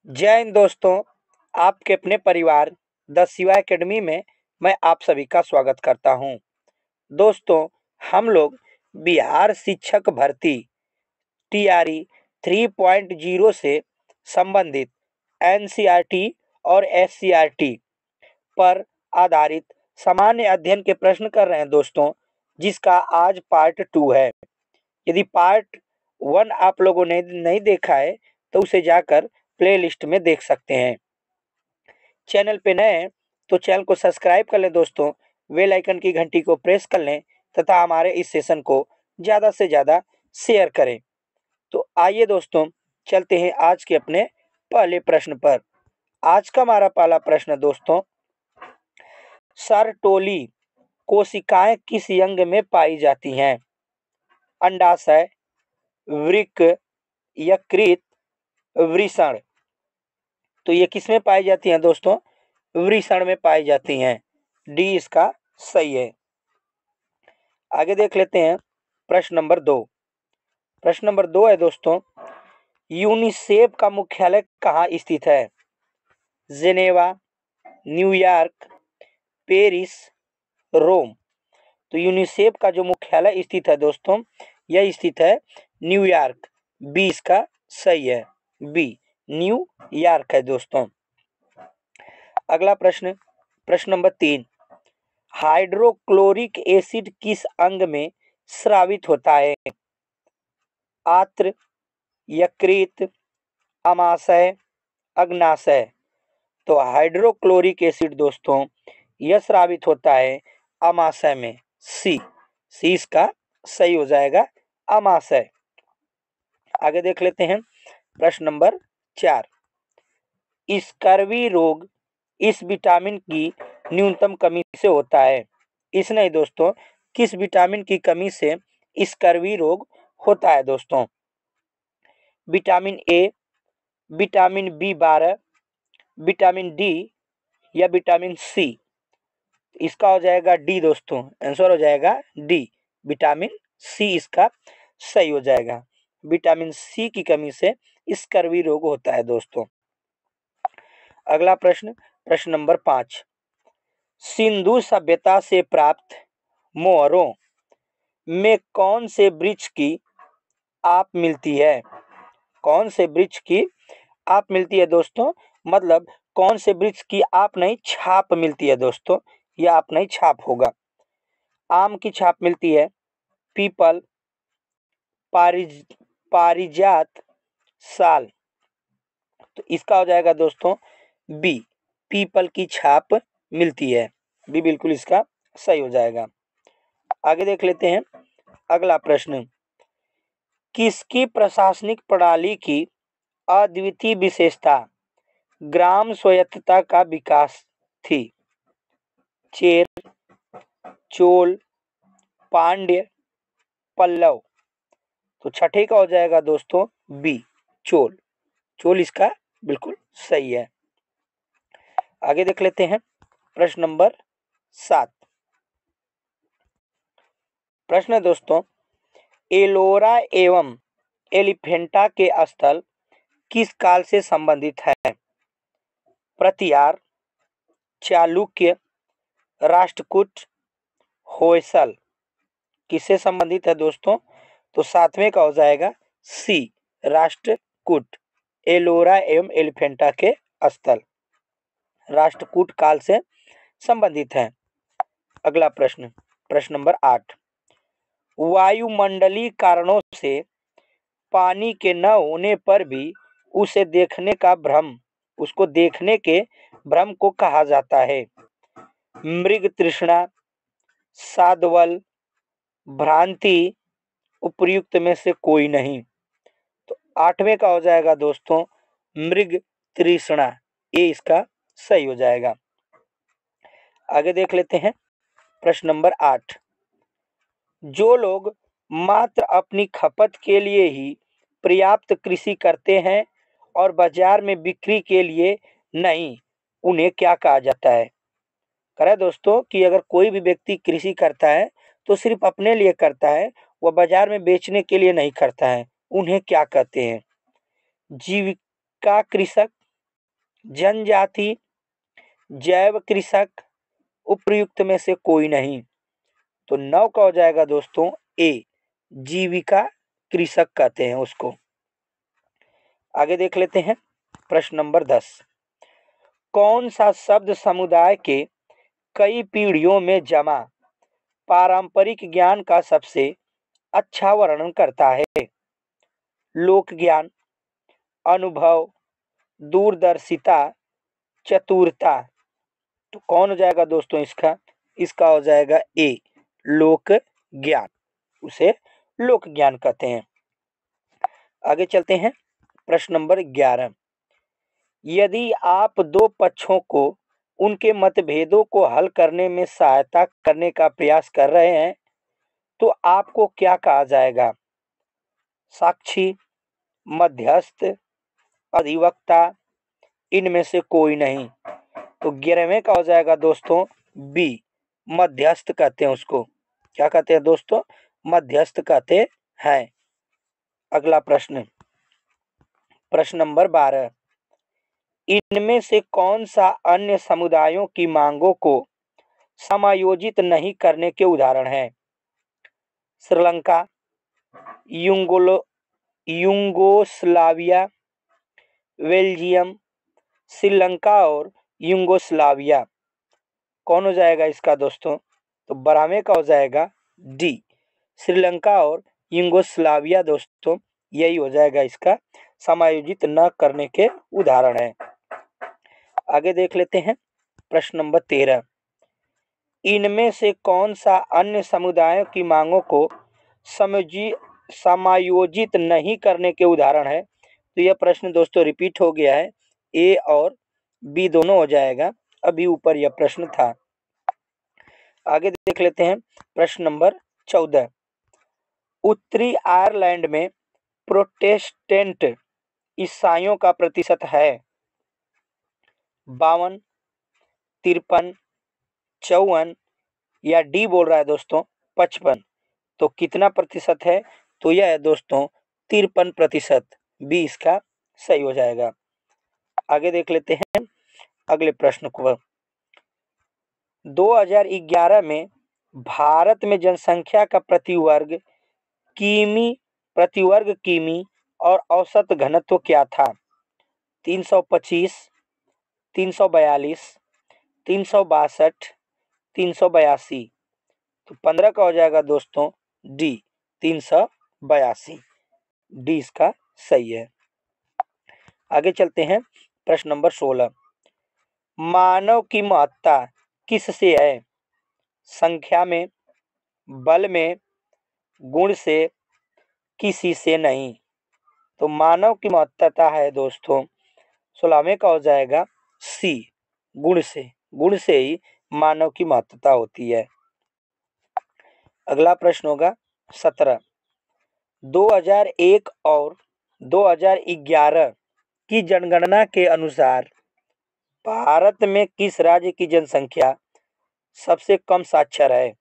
जय हिंद दोस्तों। आपके अपने परिवार द शिवा एकेडमी में मैं आप सभी का स्वागत करता हूं। दोस्तों, हम लोग बिहार शिक्षक भर्ती टीआरई 3.0 से संबंधित एनसीईआरटी और एससीईआरटी पर आधारित सामान्य अध्ययन के प्रश्न कर रहे हैं दोस्तों, जिसका आज पार्ट 2 है। यदि पार्ट 1 आप लोगों ने नहीं देखा है तो उसे जाकर प्लेलिस्ट में देख सकते हैं। चैनल पे नए हैं तो चैनल को सब्सक्राइब कर लें दोस्तों, बेल आइकन की घंटी को प्रेस कर लें तथा हमारे इस सेशन को ज़्यादा से ज़्यादा शेयर करें। तो आइए दोस्तों, चलते हैं आज के अपने पहले प्रश्न पर। आज का हमारा पहला प्रश्न दोस्तों, सरटोली कोशिकाएं किस अंग में पाई जाती हैं? अंडाशय, वृक्क, यकृत, वृषण। तो ये किस में पाई जाती हैं दोस्तों? वृषण में पाई जाती हैं। डी इसका सही है। आगे देख लेते हैं प्रश्न नंबर 2। प्रश्न नंबर 2 है दोस्तों, यूनिसेफ का मुख्यालय कहाँ स्थित है? जेनेवा, न्यूयॉर्क, पेरिस, रोम। तो यूनिसेफ का जो मुख्यालय स्थित है दोस्तों, यह स्थित है न्यूयॉर्क। बी इसका सही है। बी न्यूयॉर्क है दोस्तों। अगला प्रश्न, प्रश्न नंबर 3, हाइड्रोक्लोरिक एसिड किस अंग में स्रावित होता है? आत्र, यकृत, अमाशय, अग्नाशय। तो हाइड्रोक्लोरिक एसिड दोस्तों यह स्रावित होता है अमाशय में। सी इसका सही हो जाएगा, अमाशय। आगे देख लेते हैं प्रश्न नंबर 4, स्कर्वी रोग इस विटामिन की न्यूनतम कमी से होता है? इस नहीं दोस्तों, किस विटामिन की कमी से स्कर्वी रोग होता है दोस्तों? Vitamin A, vitamin B12, vitamin D या विटामिन सी। इसका हो जाएगा डी दोस्तों, आंसर हो जाएगा डी, विटामिन सी इसका सही हो जाएगा। विटामिन सी की कमी से स्कर्वी रोग होता है दोस्तों। अगला प्रश्न, प्रश्न नंबर 5, सिंधु सभ्यता से प्राप्त मोहरों में कौन से वृक्ष की आप मिलती है? कौन से वृक्ष की आप मिलती है दोस्तों? मतलब कौन से वृक्ष की आप नहीं छाप मिलती है दोस्तों? यह आप नहीं छाप होगा। आम की छाप मिलती है, पीपल, पारिजात, साल। तो इसका हो जाएगा दोस्तों बी, पीपल की छाप मिलती है। बी बिल्कुल इसका सही हो जाएगा। आगे देख लेते हैं अगला प्रश्न, किसकी प्रशासनिक प्रणाली की अद्वितीय विशेषता ग्राम स्वायत्तता का विकास थी? चेर, चोल, पांड्य, पल्लव। तो छठे का हो जाएगा दोस्तों बी, चोल। चोल इसका बिल्कुल सही है। आगे देख लेते हैं प्रश्न नंबर 7। प्रश्न है दोस्तों, एलोरा एवं एलिफेंटा के स्थल किस काल से संबंधित है? प्रतिहार, चालुक्य, राष्ट्रकूट, होयसल। किससे संबंधित है दोस्तों? तो 7वें का हो जाएगा सी, राष्ट्रकूट। एलोरा एवं एलिफेंटा के स्थल राष्ट्रकूट काल से संबंधित है। अगला प्रश्न, प्रश्न नंबर 8, वायुमंडलीय कारणों से पानी के न होने पर भी उसे देखने का भ्रम, उसको देखने के भ्रम को कहा जाता है? मृग तृष्णा, साधवल, भ्रांति, उपर्युक्त में से कोई नहीं। तो 8वें का हो जाएगा दोस्तों मृग तृष्णा। ये इसका सही हो जाएगा। आगे देख लेते हैं प्रश्न नंबर 8, जो लोग मात्र अपनी खपत के लिए ही पर्याप्त कृषि करते हैं और बाजार में बिक्री के लिए नहीं, उन्हें क्या कहा जाता है? कह दोस्तों कि अगर कोई भी व्यक्ति कृषि करता है तो सिर्फ अपने लिए करता है, वह बाजार में बेचने के लिए नहीं करता है, उन्हें क्या कहते हैं? जीविका कृषक, जनजाति, जैव कृषक, उपर्युक्त में से कोई नहीं। तो 9 का हो जाएगा दोस्तों ए, जीविका कृषक कहते हैं उसको। आगे देख लेते हैं प्रश्न नंबर 10। कौन सा शब्द समुदाय के कई पीढ़ियों में जमा पारंपरिक ज्ञान का सबसे अच्छा वर्णन करता है? लोक ज्ञान, अनुभव, दूरदर्शिता, चतुरता। तो कौन हो जाएगा दोस्तों इसका? इसका हो जाएगा ए, लोक ज्ञान। उसे लोक ज्ञान कहते हैं। आगे चलते हैं प्रश्न नंबर 11। यदि आप दो पक्षों को उनके मतभेदों को हल करने में सहायता करने का प्रयास कर रहे हैं तो आपको क्या कहा जाएगा? साक्षी, मध्यस्थ, अधिवक्ता, इनमें से कोई नहीं। तो 11वें का हो जाएगा दोस्तों बी, मध्यस्थ कहते हैं उसको। क्या कहते हैं दोस्तों? मध्यस्थ कहते हैं। अगला प्रश्न, प्रश्न नंबर 12। इनमें से कौन सा अन्य समुदायों की मांगों को समायोजित नहीं करने के उदाहरण हैं? श्रीलंका, यूगोस्लाविया, बेल्जियम, श्रीलंका और यूगोस्लाविया। कौन हो जाएगा इसका दोस्तों? तो 12वें का हो जाएगा डी, श्रीलंका और यूगोस्लाविया दोस्तों। यही हो जाएगा इसका समायोजित न करने के उदाहरण है। आगे देख लेते हैं प्रश्न नंबर 13। इनमें से कौन सा अन्य समुदायों की मांगों को समायोजित नहीं करने के उदाहरण है? तो यह प्रश्न दोस्तों रिपीट हो गया है, ए और बी दोनों हो जाएगा। अभी ऊपर यह प्रश्न था। आगे देख लेते हैं प्रश्न नंबर 14। उत्तरी आयरलैंड में प्रोटेस्टेंट ईसाइयों का प्रतिशत है 52, 53, 54 या डी बोल रहा है दोस्तों 55। तो कितना प्रतिशत है? तो यह है दोस्तों 53%। बी इसका सही हो जाएगा। आगे देख लेते हैं अगले प्रश्न को। 2011 में भारत में जनसंख्या का प्रति वर्ग किमी और औसत घनत्व क्या था? 325, 342, 362, 382। तो 15 का हो जाएगा दोस्तों डी, 382। डी इसका सही है। आगे चलते हैं प्रश्न नंबर 16। मानव की महत्ता किससे है? संख्या में, बल में, गुण से, किसी से नहीं। तो मानव की महत्ता है दोस्तों 16वें का हो जाएगा सी, गुण से। गुण से ही मानव की महत्ता होती है। अगला प्रश्न होगा 17। 2001 और 2011 की जनगणना के अनुसार भारत में किस राज्य की जनसंख्या सबसे कम साक्षर है?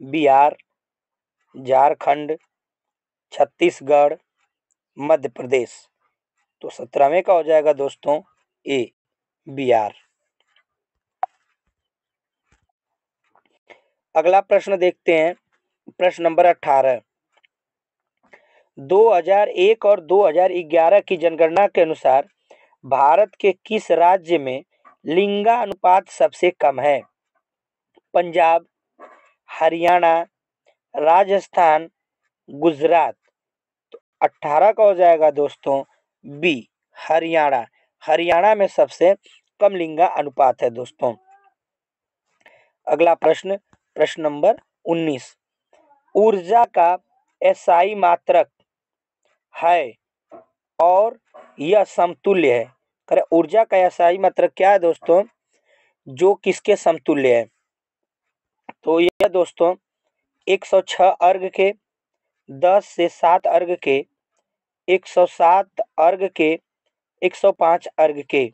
बिहार, झारखंड, छत्तीसगढ़, मध्य प्रदेश। तो 17वें का हो जाएगा दोस्तों ए, बिहार। अगला प्रश्न देखते हैं प्रश्न नंबर 18। 2001 और 2011 की जनगणना के अनुसार भारत के किस राज्य में लिंगानुपात सबसे कम है? पंजाब, हरियाणा, राजस्थान, गुजरात। तो 18 का हो जाएगा दोस्तों बी, हरियाणा। हरियाणा में सबसे कम लिंगा अनुपात है दोस्तों। अगला प्रश्न, प्रश्न नंबर 19। ऊर्जा का एसआई मात्रक है और यह समतुल्य है। करें ऊर्जा का एसआई मात्रक क्या है दोस्तों? जो किसके समतुल्य है? तो यह दोस्तों 106 अर्घ के, 10 से 7 अर्घ के, 107 अर्घ के, 105 अर्घ के।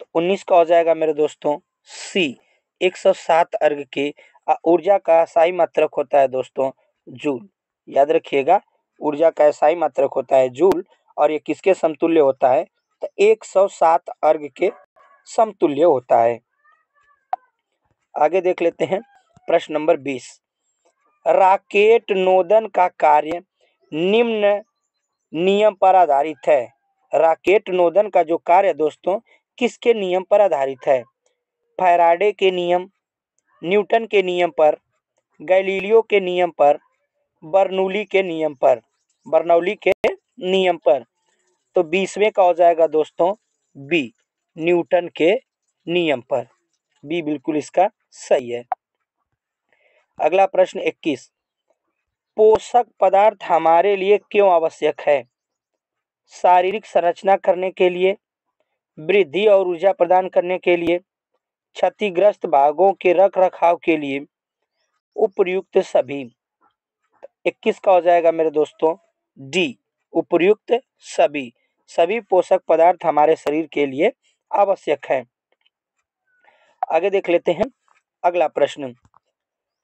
तो 19 का हो जाएगा मेरे दोस्तों सी, 107 अर्घ के। ऊर्जा का एसआई मात्रक होता है दोस्तों जूल। याद रखिएगा ऊर्जा का एसआई मात्रक होता है जूल और ये किसके समतुल्य होता है? तो 107 अर्घ के समतुल्य होता है। आगे देख लेते हैं प्रश्न नंबर 20। राकेट नोदन का कार्य निम्न नियम पर आधारित है। राकेट नोदन का जो कार्य है दोस्तों किसके नियम पर आधारित है? फैराडे के नियम, न्यूटन के नियम पर, गैलीलियो के नियम पर, बर्नौली के नियम पर। बर्नौली के नियम पर। तो 20वें का हो जाएगा दोस्तों बी, न्यूटन के नियम पर। बी बिल्कुल इसका सही है। अगला प्रश्न 21। पोषक पदार्थ हमारे लिए क्यों आवश्यक है? शारीरिक संरचना करने के लिए, वृद्धि और ऊर्जा प्रदान करने के लिए, क्षतिग्रस्त भागों के रख रखाव के लिए, उपर्युक्त सभी। 21 का हो जाएगा मेरे दोस्तों डी, उपर्युक्त सभी। सभी पोषक पदार्थ हमारे शरीर के लिए आवश्यक है। आगे देख लेते हैं अगला प्रश्न।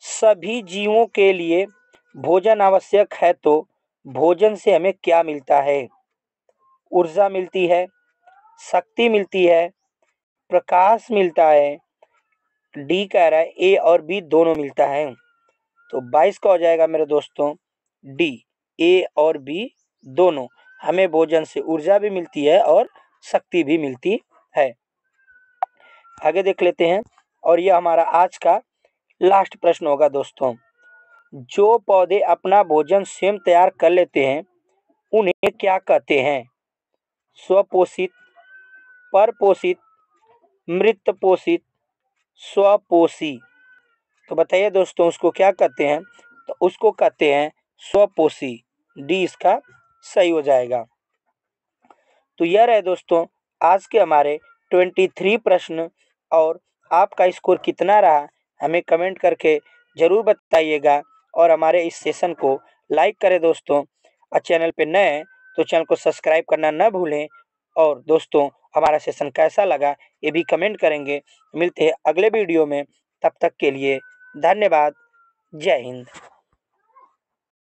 सभी जीवों के लिए भोजन आवश्यक है तो भोजन से हमें क्या मिलता है? ऊर्जा मिलती है, शक्ति मिलती है, प्रकाश मिलता है। डी कह रहा है ए और बी दोनों मिलता है। तो 22 का हो जाएगा मेरे दोस्तों डी, ए और बी दोनों। हमें भोजन से ऊर्जा भी मिलती है और शक्ति भी मिलती है। आगे देख लेते हैं और यह हमारा आज का लास्ट प्रश्न होगा दोस्तों। जो पौधे अपना भोजन स्वयं तैयार कर लेते हैं उन्हें क्या कहते हैं? स्वपोषित, परपोषित, मृत पोषित, स्वपोषी। तो बताइए दोस्तों उसको क्या कहते हैं? तो उसको कहते हैं स्वपोषी। डी इसका सही हो जाएगा। तो यह रहे दोस्तों आज के हमारे 23 प्रश्न। और आपका स्कोर कितना रहा हमें कमेंट करके ज़रूर बताइएगा। और हमारे इस सेशन को लाइक करें दोस्तों। और चैनल पे नए हैं तो चैनल को सब्सक्राइब करना न भूलें। और दोस्तों हमारा सेशन कैसा लगा ये भी कमेंट करेंगे। मिलते हैं अगले वीडियो में, तब तक के लिए धन्यवाद। जय हिंद।